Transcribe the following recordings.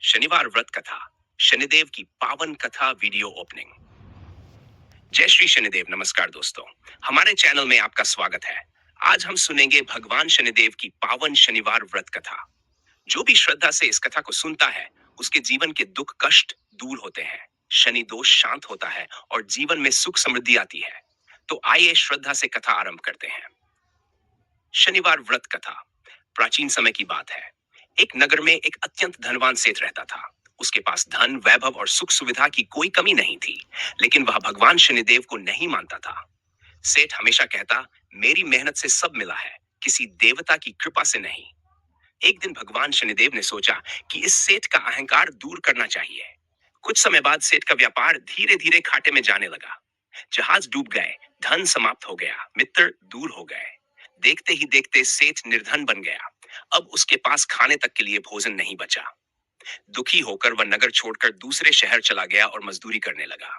शनिवार व्रत कथा, शनिदेव की पावन कथा वीडियो ओपनिंग। जय श्री शनिदेव। नमस्कार दोस्तों, हमारे चैनल में आपका स्वागत है। आज हम सुनेंगे भगवान शनिदेव की पावन शनिवार व्रत कथा। जो भी श्रद्धा से इस कथा को सुनता है, उसके जीवन के दुख कष्ट दूर होते हैं, शनि दोष शांत होता है और जीवन में सुख समृद्धि आती है। तो आइए श्रद्धा से कथा आरंभ करते हैं। शनिवार व्रत कथा प्राचीन समय की बात है। एक नगर में एक अत्यंत धनवान सेठ रहता था। उसके पास धन वैभव और सुख सुविधा की कोई कमी नहीं थी, लेकिन वह भगवान शनिदेव को नहीं मानता था। सेठ हमेशा कहता, मेरी मेहनत से सब मिला है, किसी देवता की कृपा से नहीं। एक दिन भगवान शनिदेव ने सोचा कि इस सेठ का अहंकार दूर करना चाहिए। कुछ समय बाद सेठ का व्यापार धीरे धीरे घाटे में जाने लगा। जहाज डूब गए, धन समाप्त हो गया, मित्र दूर हो गए। देखते ही देखते सेठ निर्धन बन गया। अब उसके पास खाने तक के लिए भोजन नहीं बचा। दुखी होकर वह नगर छोड़कर दूसरे शहर चला गया और मजदूरी करने लगा।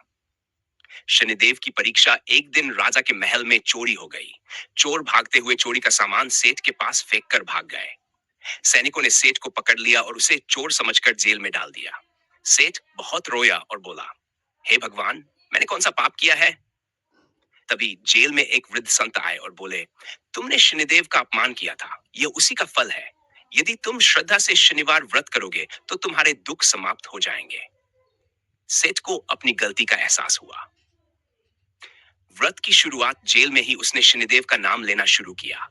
शनिदेव की परीक्षा एक दिन राजा के महल में चोरी हो गई। चोर भागते हुए चोरी का सामान सेठ के पास फेंक कर भाग गए। सैनिकों ने सेठ को पकड़ लिया और उसे चोर समझकर जेल में डाल दिया। सेठ बहुत रोया और बोला, हे भगवान, मैंने कौन सा पाप किया है? तभी जेल में एक वृद्ध संत आए और बोले, तुमने शनिदेव का अपमान किया था, यह उसी का फल है। यदि तुम श्रद्धा से शनिवार व्रत करोगे तो तुम्हारे दुख समाप्त हो जाएंगे। सेठ को अपनी गलती का एहसास हुआ। व्रत की शुरुआत जेल में ही उसने शनिदेव का नाम लेना शुरू किया।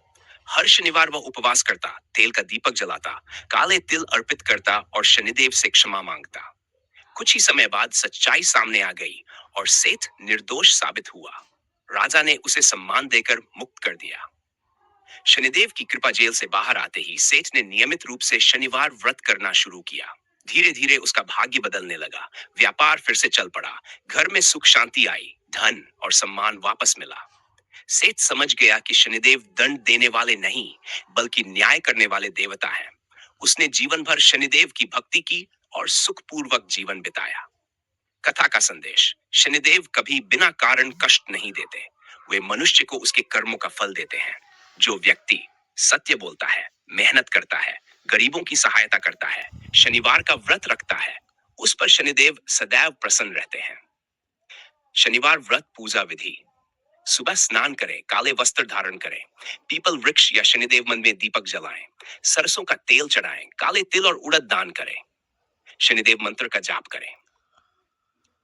हर शनिवार वह उपवास करता, तेल का दीपक जलाता, काले तिल अर्पित करता और शनिदेव से क्षमा मांगता। कुछ ही समय बाद सच्चाई सामने आ गई और सेठ निर्दोष साबित हुआ। राजा ने उसे सम्मान देकर मुक्त कर दिया। शनिदेव की कृपा जेल से बाहर आते ही सेठ ने नियमित रूप से शनिवार व्रत करना शुरू किया। धीरे धीरे उसका भाग्य बदलने लगा। व्यापार फिर से चल पड़ा, घर में सुख शांति आई, धन और सम्मान वापस मिला। सेठ समझ गया कि शनिदेव दंड देने वाले नहीं, बल्कि न्याय करने वाले देवता हैं। उसने जीवन भर शनिदेव की भक्ति की और सुखपूर्वक जीवन बिताया। कथा का संदेश, शनिदेव कभी बिना कारण कष्ट नहीं देते। वे मनुष्य को उसके कर्मों का फल देते हैं। जो व्यक्ति सत्य बोलता है, मेहनत करता है, गरीबों की सहायता करता है, शनिवार का व्रत रखता है, उस पर शनिदेव सदैव प्रसन्न रहते हैं। शनिवार व्रत पूजा विधि। सुबह स्नान करें, काले वस्त्र धारण करें, पीपल वृक्ष या शनिदेव मंदिर में दीपक जलाएं, सरसों का तेल चढ़ाएं, काले तिल और उड़द दान करें, शनिदेव मंत्र का जाप करें।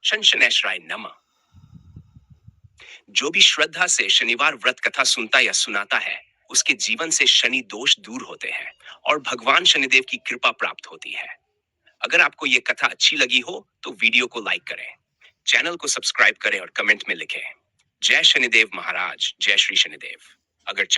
शन शनैश्वराय नमः। जो भी श्रद्धा से शनिवार व्रत कथा सुनता या सुनाता है, उसके जीवन से शनि दोष दूर होते हैं और भगवान शनिदेव की कृपा प्राप्त होती है। अगर आपको ये कथा अच्छी लगी हो तो वीडियो को लाइक करें, चैनल को सब्सक्राइब करें और कमेंट में लिखें, जय शनिदेव महाराज, जय श्री शनिदेव। अगर